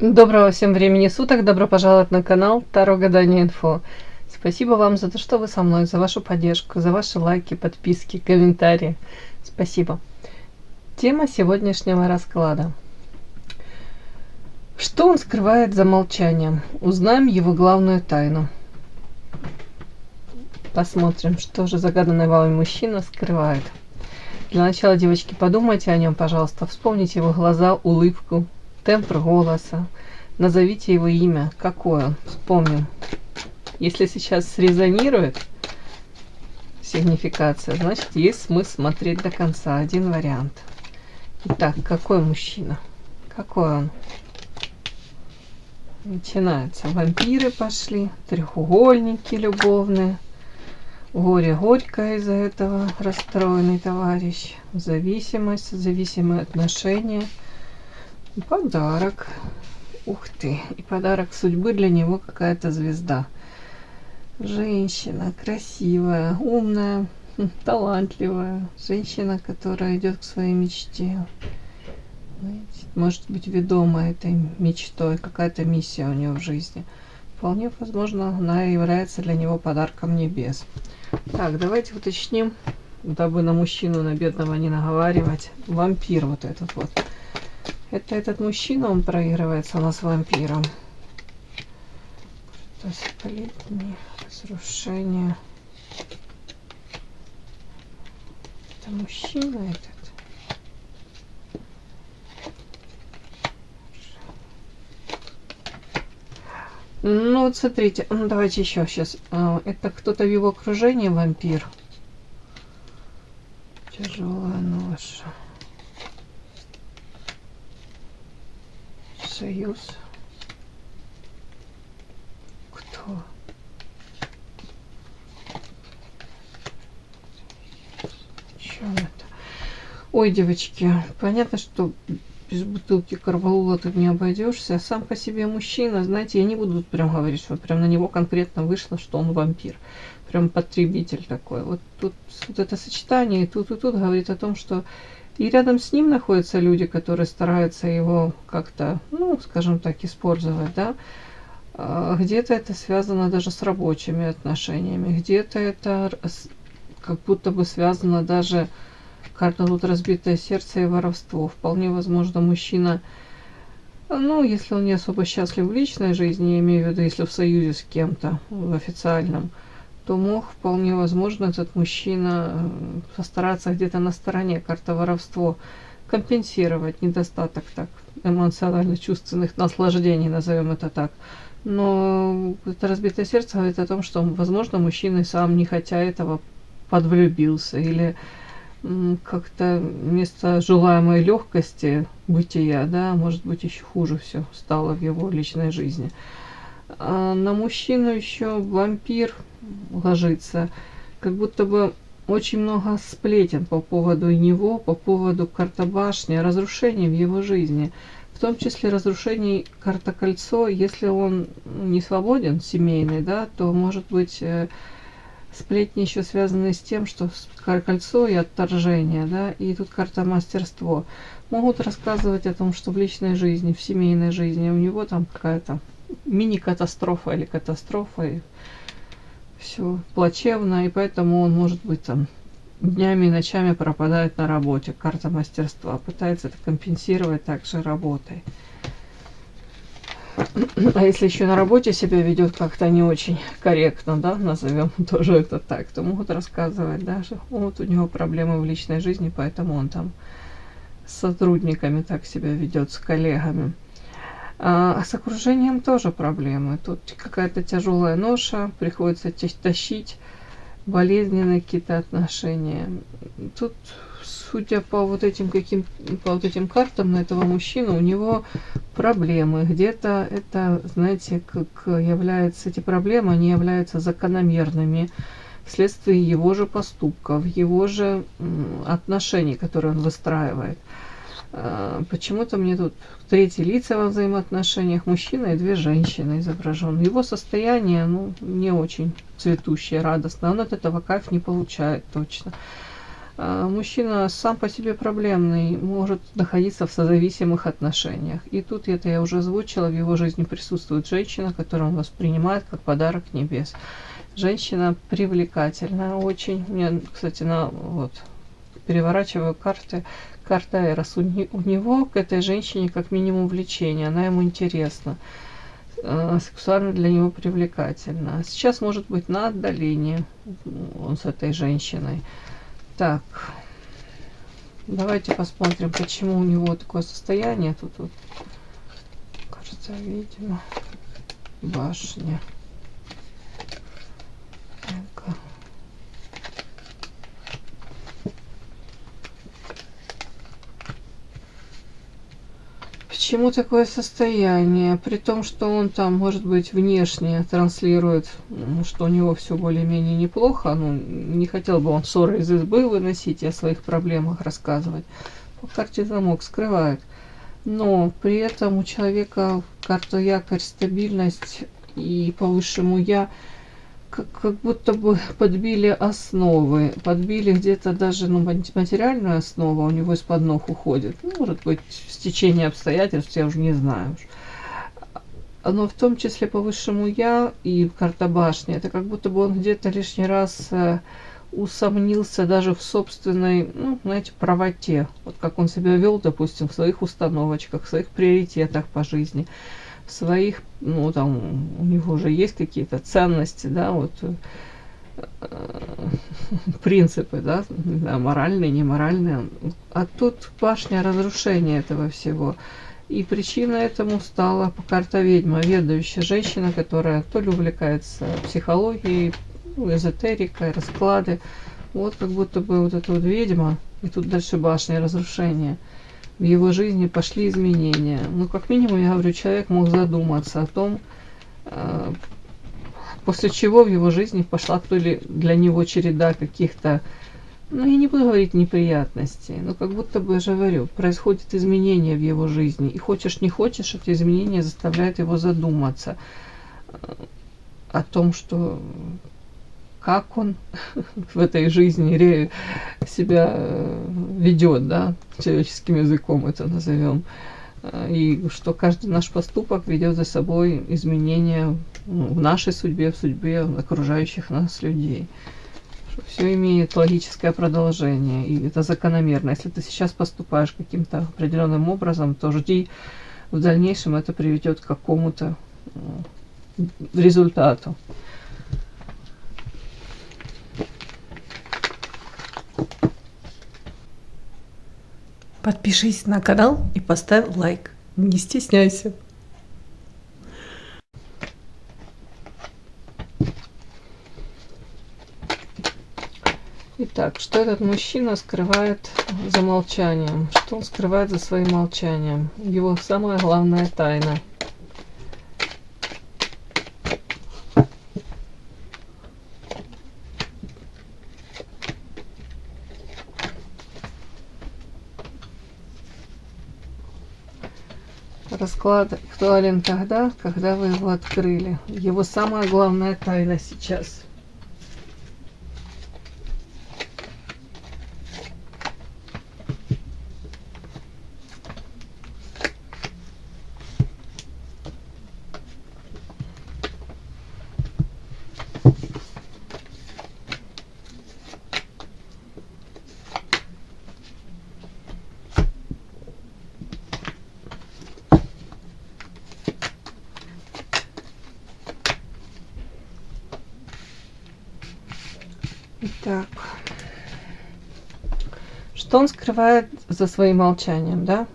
Доброго всем времени суток, добро пожаловать на канал Таро Гадание Инфо. Спасибо вам за то, что вы со мной, за вашу поддержку, за ваши лайки, подписки, комментарии. Спасибо. Тема сегодняшнего расклада. Что он скрывает за молчанием? Узнаем его главную тайну. Посмотрим, что же загаданный вами мужчина скрывает. Для начала, девочки, подумайте о нем, пожалуйста. Вспомните его глаза, улыбку, тембр голоса. Назовите его имя. Какое он? Вспомним. Если сейчас срезонирует сигнификация, значит, есть смысл смотреть до конца. Один вариант. Итак, какой мужчина? Какой он? Начинаются. Вампиры пошли, треугольники любовные. Горе горькое из-за этого, расстроенный товарищ. Зависимость, зависимые отношения. Подарок. Ух ты. И подарок судьбы для него какая-то звезда. Женщина красивая, умная, талантливая. Женщина, которая идет к своей мечте. Знаете, может быть, ведома этой мечтой. Какая-то миссия у нее в жизни. Вполне возможно, она является для него подарком небес. Так, давайте уточним, дабы на мужчину, на бедного не наговаривать. Вампир вот этот вот. Это этот мужчина, он проигрывается у нас вампиром. Сплетни, разрушение. Это мужчина этот. Ну вот смотрите, давайте еще сейчас. Это кто-то в его окружении вампир. Тяжелая ноша. Союз. Кто? Чем это? Ой, девочки, понятно, что без бутылки карвалола тут не обойдешься. Сам по себе мужчина, знаете, я не буду тут прям говорить, что прям на него конкретно вышло, что он вампир. Прям потребитель такой. Вот тут вот это сочетание и тут говорит о том, что и рядом с ним находятся люди, которые стараются его как-то, ну, скажем так, использовать, да. Где-то это связано даже с рабочими отношениями, где-то это как будто бы связано даже, карта тут разбитое сердце и воровство. Вполне возможно, мужчина, ну, если он не особо счастлив в личной жизни, я имею в виду, если в союзе с кем-то, в официальном, то мог, вполне возможно, этот мужчина постараться где-то на стороне, карта воровство, компенсировать недостаток так эмоционально-чувственных наслаждений, назовем это так. Но это разбитое сердце говорит о том, что, возможно, мужчина сам, не хотя этого, подвлюбился или как-то вместо желаемой легкости бытия, да, может быть, еще хуже все стало в его личной жизни. А на мужчину еще вампир ложится, как будто бы очень много сплетен по поводу него, по поводу карта башни, разрушений в его жизни. В том числе разрушений карта кольцо. Если он не свободен, семейный, да, то может быть сплетни еще связаны с тем, что кольцо и отторжение, да, и тут карта мастерство. Могут рассказывать о том, что в личной жизни, в семейной жизни у него там какая-то мини-катастрофа или катастрофа, и все плачевно, и поэтому он, может быть, там днями и ночами пропадает на работе. Карта мастерства. Пытается это компенсировать также работой. А если еще на работе себя ведет как-то не очень корректно, да, назовем тоже это так, то могут рассказывать даже, вот у него проблемы в личной жизни, поэтому он там с сотрудниками так себя ведет, с коллегами. А с окружением тоже проблемы. Тут какая-то тяжелая ноша, приходится тащить, болезненные какие-то отношения. Тут, судя по вот этим картам на этого мужчину, у него проблемы. Где-то это, знаете, как является, эти проблемы, они являются закономерными вследствие его же поступков, его же отношений, которые он выстраивает. Почему-то мне тут третьи лица во взаимоотношениях, мужчина и две женщины изображены. Его состояние, ну, не очень цветущее, радостное. Он от этого кайф не получает точно. Мужчина сам по себе проблемный, может находиться в созависимых отношениях. И тут, это я уже озвучила, в его жизни присутствует женщина, которую он воспринимает как подарок небес. Женщина привлекательная очень. Мне, кстати, переворачиваю карты. Карта Эрос. У него к этой женщине как минимум влечение, она ему интересна. Сексуально для него привлекательна. Сейчас может быть на отдалении он с этой женщиной. Так, давайте посмотрим, почему у него такое состояние. Тут вот, кажется, видимо, башня. Ну-ка. Почему такое состояние? При том, что он там, может быть, внешне транслирует, что у него все более-менее неплохо. Ну, не хотел бы он ссоры из избы выносить и о своих проблемах рассказывать. По карте замок скрывает. Но при этом у человека карта якорь, стабильность и по высшему я как будто бы подбили основы, подбили где-то даже материальную основу, у него из-под ног уходит. Ну, может быть, стечение обстоятельств, я уже не знаю. Но в том числе по высшему я и карта башни, это как будто бы он где-то лишний раз усомнился даже в собственной, ну, знаете, правоте. Вот как он себя вел, допустим, в своих установочках, в своих приоритетах по жизни. Своих, ну, там, у него уже есть какие-то ценности, да, вот, принципы, да, моральные, неморальные. А тут башня разрушения этого всего. И причина этому стала карта ведьма, ведающая женщина, которая то ли увлекается психологией, ну, эзотерикой, расклады. Вот как будто бы вот эта вот ведьма, и тут дальше башня разрушения. В его жизни пошли изменения. Ну, как минимум, я говорю, человек мог задуматься о том, после чего в его жизни пошла то ли для него череда каких-то, ну, я не буду говорить неприятностей, но как будто бы, я же говорю, происходят изменения в его жизни. И хочешь не хочешь, эти изменения заставляют его задуматься о том, что как он в этой жизни себя ведет, да, человеческим языком это назовем, и что каждый наш поступок ведет за собой изменения, ну, в нашей судьбе, в судьбе окружающих нас людей. Все имеет логическое продолжение, и это закономерно. Если ты сейчас поступаешь каким-то определенным образом, то жди, в дальнейшем это приведет к какому-то результату. Подпишись на канал и поставь лайк. Не стесняйся. Итак, что этот мужчина скрывает за молчанием? Что он скрывает за своим молчанием? Его самая главная тайна. Расклад актуален тогда, когда вы его открыли. Его самая главная тайна сейчас. Итак, что он скрывает за своим молчанием, да?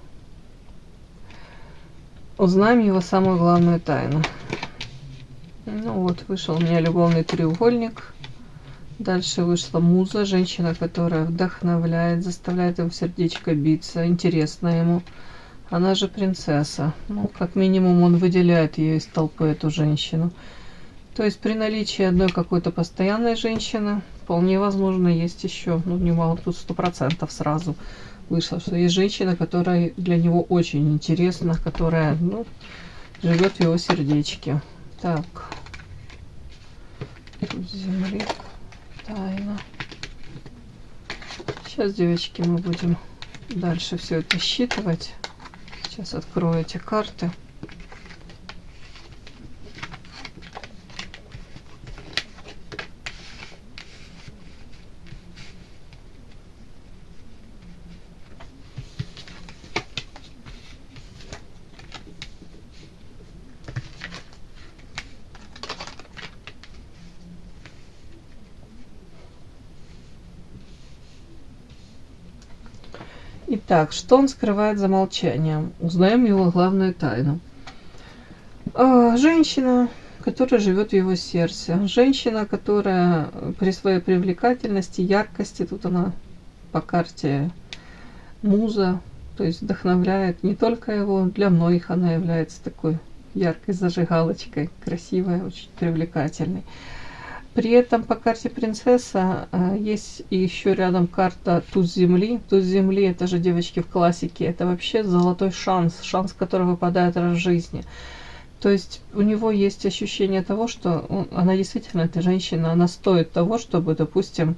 Узнаем его самую главную тайну. Ну вот, вышел у меня любовный треугольник. Дальше вышла муза, женщина, которая вдохновляет, заставляет его сердечко биться, интересно ему. Она же принцесса. Ну, как минимум, он выделяет ее из толпы, эту женщину. То есть при наличии одной какой-то постоянной женщины вполне возможно есть еще, ну, немало, тут 100% сразу вышло, что есть женщина, которая для него очень интересна, которая, ну, живет в его сердечке. Так, земли, тайна. Сейчас, девочки, мы будем дальше все это считывать. Сейчас открою эти карты. Итак, что он скрывает за молчанием? Узнаем его главную тайну. Женщина, которая живет в его сердце. Женщина, которая при своей привлекательности, яркости, тут она по карте муза, то есть вдохновляет не только его, для многих она является такой яркой зажигалочкой, красивой, очень привлекательной. При этом по карте принцесса есть еще рядом карта туз земли. Туз земли, это же, девочки, в классике, это вообще золотой шанс, шанс, который выпадает раз в жизни. То есть у него есть ощущение того, что она действительно, эта женщина, она стоит того, чтобы, допустим,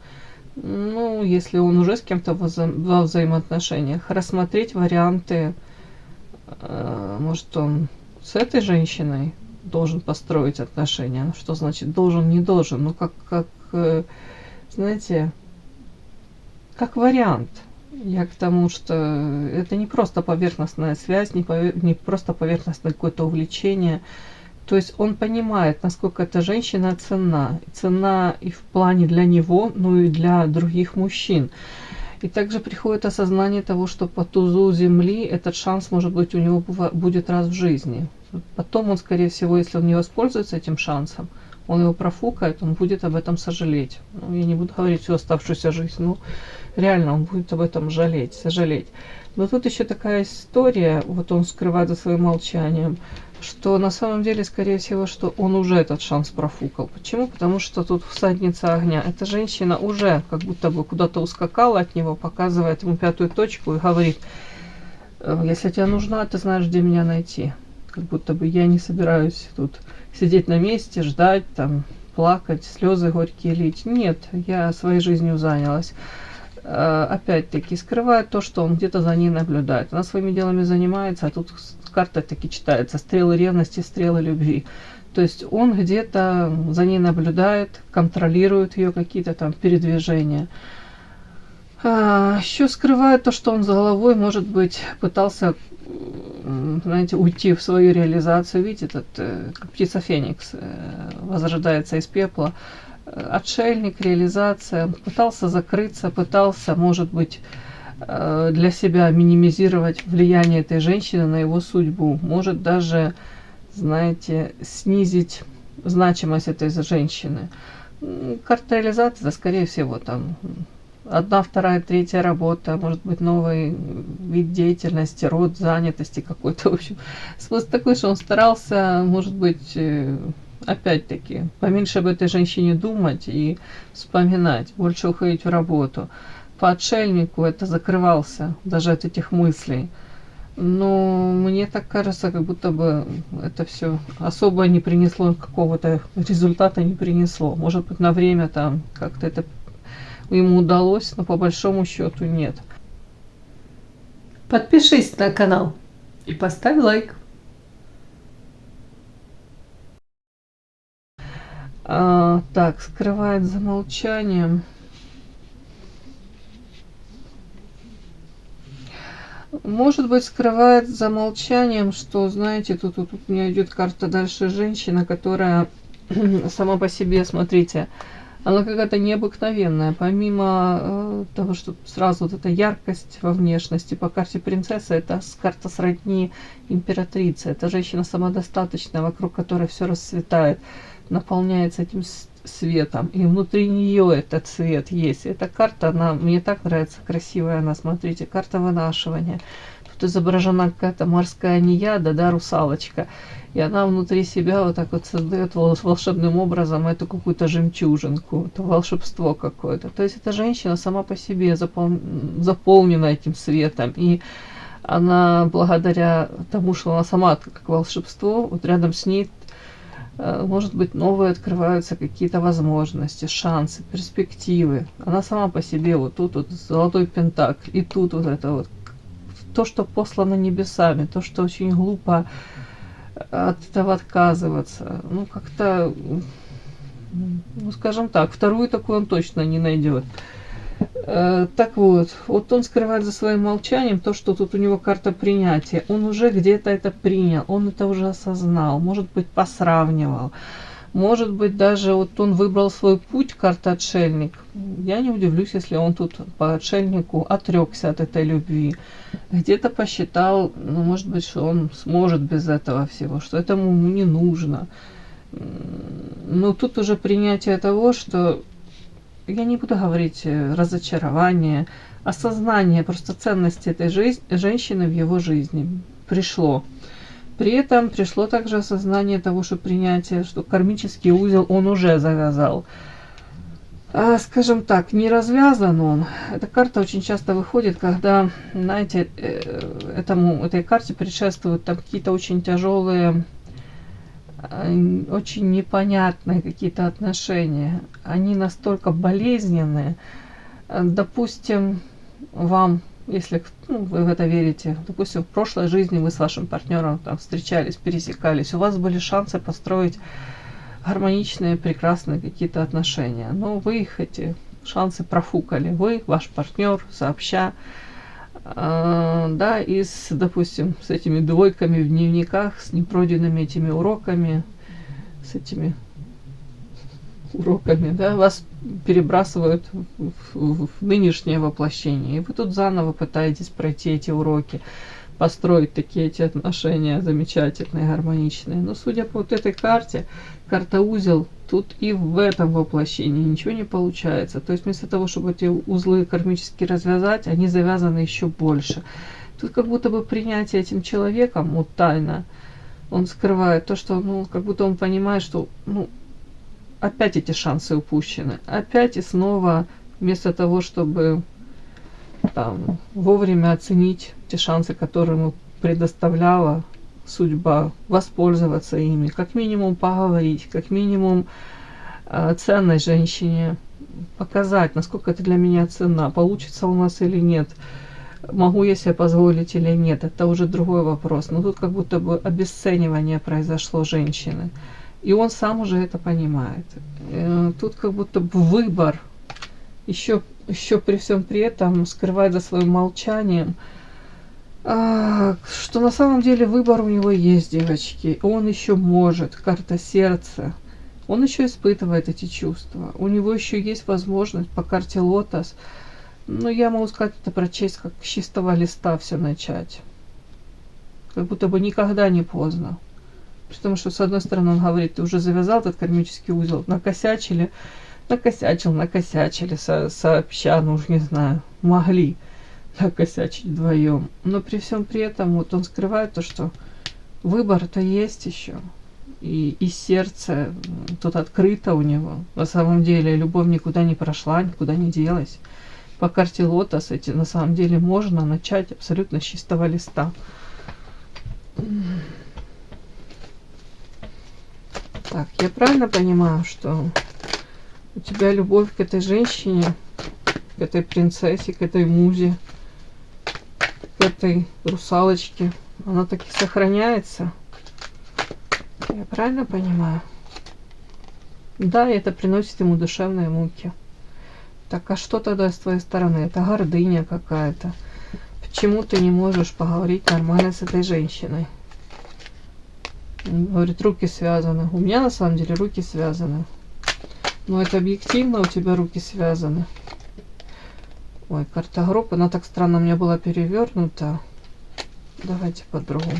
ну, если он уже с кем-то во взаимоотношениях, рассмотреть варианты, может, он с этой женщиной должен построить отношения. Что значит должен, не должен? Ну, как знаете, как вариант. Я к тому, что это не просто поверхностная связь, не просто поверхностное какое-то увлечение. То есть он понимает, насколько эта женщина ценна. Ценна и в плане для него, ну и для других мужчин. И также приходит осознание того, что по тузу земли этот шанс, может быть, у него будет раз в жизни. Потом он, скорее всего, если он не воспользуется этим шансом, он его профукает, он будет об этом сожалеть. Ну, я не буду говорить всю оставшуюся жизнь, но реально он будет об этом сожалеть. Но тут еще такая история, вот он скрывает за своим молчанием, что на самом деле, скорее всего, что он уже этот шанс профукал. Почему? Потому что тут всадница огня. Эта женщина уже как будто бы куда-то ускакала от него, показывает ему пятую точку и говорит: если тебе нужна, ты знаешь, где меня найти. Как будто бы я не собираюсь тут сидеть на месте, ждать, там, плакать, слезы горькие лить. Нет, я своей жизнью занялась. Опять-таки, скрывает то, что он где-то за ней наблюдает. Она своими делами занимается, а тут карта таки читается: стрелы ревности, стрелы любви. То есть он где-то за ней наблюдает, контролирует ее какие-то там передвижения. Еще скрывает то, что он с головой, может быть, пытался, знаете, уйти в свою реализацию. Видите, как птица Феникс возрождается из пепла. Отшельник, реализация. Пытался закрыться, пытался, может быть, для себя минимизировать влияние этой женщины на его судьбу. Может даже, знаете, снизить значимость этой женщины. Карта реализации, скорее всего, там 1, 2, 3 работа, может быть, новый вид деятельности, род занятости какой-то. В общем, смысл такой, что он старался, может быть, опять-таки, поменьше об этой женщине думать и вспоминать, больше уходить в работу. По отшельнику это закрывался даже от этих мыслей. Но мне так кажется, как будто бы это все особо не принесло, какого-то результата не принесло. Может быть, на время там как-то это ему удалось, но по большому счету нет. Подпишись на канал и поставь лайк. Так, скрывает за молчанием. Может быть, скрывает за молчанием, что, знаете, тут у меня идет карта дальше женщина, которая сама по себе, смотрите, она какая-то необыкновенная. Помимо того, что сразу вот эта яркость во внешности, по карте принцессы, это карта сродни императрице. Это женщина самодостаточная, вокруг которой все расцветает, наполняется этим светом. И внутри нее этот свет есть. Эта карта, она мне так нравится, красивая она, смотрите, карта вынашивания. Тут изображена какая-то морская неяда, да, русалочка. И она внутри себя вот так вот создает волшебным образом эту какую-то жемчужинку, это волшебство какое-то. То есть эта женщина сама по себе заполнена этим светом. И она, благодаря тому, что она сама как волшебство, вот рядом с ней Может быть, новые открываются какие-то возможности, шансы, перспективы. Она сама по себе вот тут вот золотой пентакль, и тут вот это вот то, что послано небесами, то, что очень глупо от этого отказываться. Ну, как-то, ну, скажем так, вторую такую он точно не найдет. Так вот он скрывает за своим молчанием то, что тут у него карта принятия. Он уже где-то это принял, он это уже осознал, может быть, посравнивал. Может быть, даже вот он выбрал свой путь, карта отшельник. Я не удивлюсь, если он тут по отшельнику отрекся от этой любви. Где-то посчитал, ну, может быть, что он сможет без этого всего, что этому не нужно. Но тут уже принятие того, что я не буду говорить разочарование, осознание просто ценности этой женщины в его жизни пришло. При этом пришло также осознание того, что принятие, что кармический узел он уже завязал. Скажем так, не развязан он. Эта карта очень часто выходит, когда, знаете, этой карте предшествуют там какие-то очень тяжелые, очень непонятные какие-то отношения. Они настолько болезненные. Допустим, вам, если вы в это верите, допустим, в прошлой жизни вы с вашим партнером там встречались, пересекались, у вас были шансы построить гармоничные, прекрасные какие-то отношения. Но вы их, эти шансы, профукали. Вы, ваш партнер, сообща. Да, и допустим, с этими двойками в дневниках, с непройденными этими уроками, с этими уроками, да, вас перебрасывают в нынешнее воплощение. И вы тут заново пытаетесь пройти эти уроки, построить такие эти отношения замечательные, гармоничные. Но судя по вот этой карте, карта узел, тут и в этом воплощении ничего не получается. То есть вместо того, чтобы эти узлы кармически развязать, они завязаны еще больше. Тут как будто бы принятие этим человеком, вот тайно, он скрывает то, что, ну, как будто он понимает, что, ну, опять эти шансы упущены. Опять и снова, вместо того, чтобы там вовремя оценить те шансы, которые ему предоставляла судьба, воспользоваться ими, как минимум поговорить, как минимум ценной женщине показать, насколько это для меня ценно, получится у нас или нет, могу я себе позволить или нет, это уже другой вопрос. Но тут как будто бы обесценивание произошло женщины, и он сам уже это понимает. Тут как будто бы выбор, еще при всем при этом скрывает за своим молчанием, что на самом деле выбор у него есть, девочки. Он еще может, карта сердца. Он еще испытывает эти чувства. У него еще есть возможность по карте лотос. Но я могу сказать, это прочесть как с чистого листа все начать. Как будто бы никогда не поздно. Потому что, с одной стороны, он говорит, ты уже завязал этот кармический узел, накосячили, сообща, ну уж не знаю, могли накосячить вдвоем. Но при всем при этом вот он скрывает то, что выбор-то есть еще. И сердце тут открыто у него. На самом деле любовь никуда не прошла, никуда не делась. По карте лотос эти на самом деле можно начать абсолютно с чистого листа. Так, я правильно понимаю, что у тебя любовь к этой женщине, к этой принцессе, к этой музе, к этой русалочке, она таки сохраняется? Я правильно понимаю? Да, и это приносит ему душевные муки. Так, а что тогда с твоей стороны? Это гордыня какая-то. Почему ты не можешь поговорить нормально с этой женщиной? Он говорит, руки связаны. У меня на самом деле руки связаны. Но это объективно, у тебя руки связаны. Ой, карта гроб, она так странно у меня была перевернута. Давайте по-другому.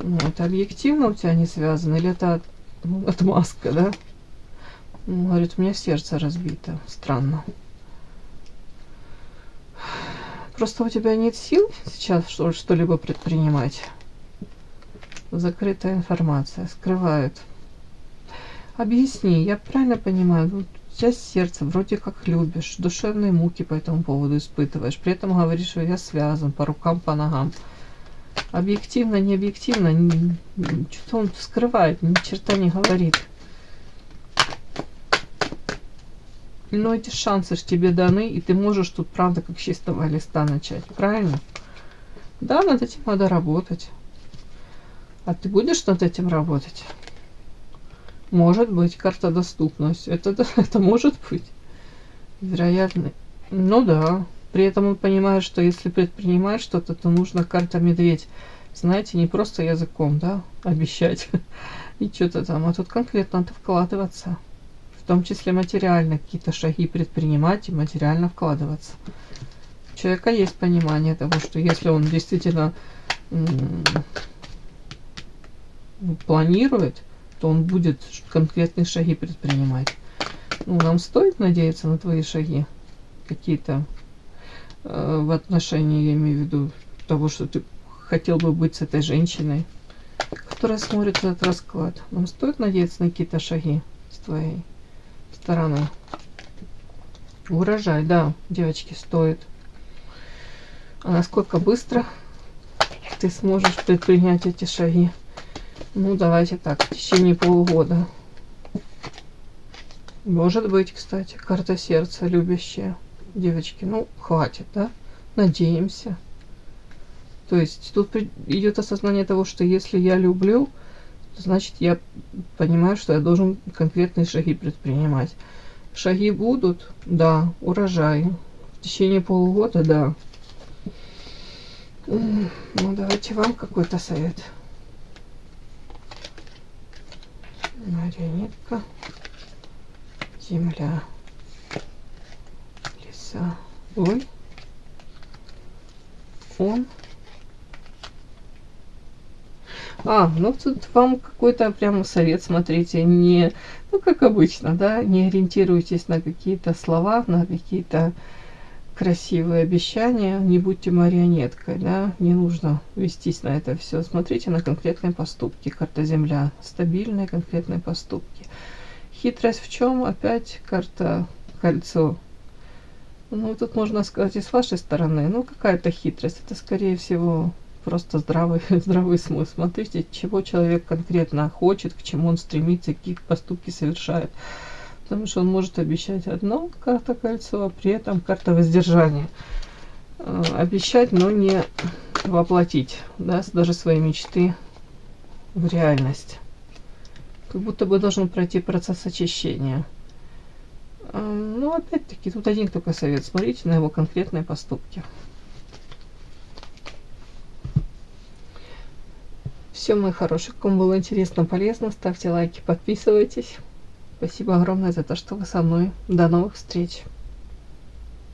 Ну, это объективно у тебя не связано? Или это отмазка, да? Он говорит, у меня сердце разбито. Странно. Просто у тебя нет сил сейчас что-либо предпринимать. Закрытая информация, скрывают. Объясни, я правильно понимаю, у тебя сердце вроде как любишь, душевные муки по этому поводу испытываешь, при этом говоришь, что я связан по рукам, по ногам. Объективно, не объективно, что-то он скрывает, ни черта не говорит. Но эти шансы ж тебе даны, и ты можешь тут, правда, как с чистого листа начать. Правильно? Да, над этим надо работать. А ты будешь над этим работать? Может быть, карта доступность. Это может быть. Вероятно. Ну да. При этом он понимает, что если предпринимать что-то, то нужно карта медведь. Знаете, не просто языком, да, обещать и что-то там, а тут конкретно надо вкладываться. В том числе материально какие-то шаги предпринимать и материально вкладываться. У человека есть понимание того, что если он действительно планирует, то он будет конкретные шаги предпринимать. Ну, нам стоит надеяться на твои шаги какие-то в отношении, я имею в виду, того, что ты хотел бы быть с этой женщиной, которая смотрит этот расклад. Нам стоит надеяться на какие-то шаги с твоей стороны. Урожай, да, девочки, стоит. А насколько быстро ты сможешь предпринять эти шаги? Ну, давайте так, в течение полугода. Может быть, кстати, карта сердца любящая. Девочки, ну, хватит, да? Надеемся. То есть тут идет осознание того, что если я люблю, то значит я понимаю, что я должен конкретные шаги предпринимать. Шаги будут? Да. Урожай. В течение полугода? Да. Ну, давайте вам какой-то совет. Марионетка. Земля. Леса. Ой. Он. Ну тут вам какой-то прямо совет, смотрите, не, ну как обычно, да, не ориентируйтесь на какие-то слова, на какие-то красивые обещания, не будьте марионеткой, да, не нужно вестись на это все, смотрите на конкретные поступки, карта Земля, стабильные конкретные поступки. Хитрость в чем? Опять карта Кольцо. Ну, тут можно сказать и с вашей стороны, ну, какая-то хитрость, это, скорее всего, просто здравый смысл. Смотрите, чего человек конкретно хочет, к чему он стремится, какие поступки совершает. Потому что он может обещать одно, карта Кольцо, а при этом карта воздержания. Обещать, но не воплотить, да, даже свои мечты в реальность. Как будто бы должен пройти процесс очищения. Ну, опять-таки, тут один только совет. Смотрите на его конкретные поступки. Все, мои хорошие, кому было интересно, полезно, ставьте лайки, подписывайтесь. Спасибо огромное за то, что вы со мной. До новых встреч.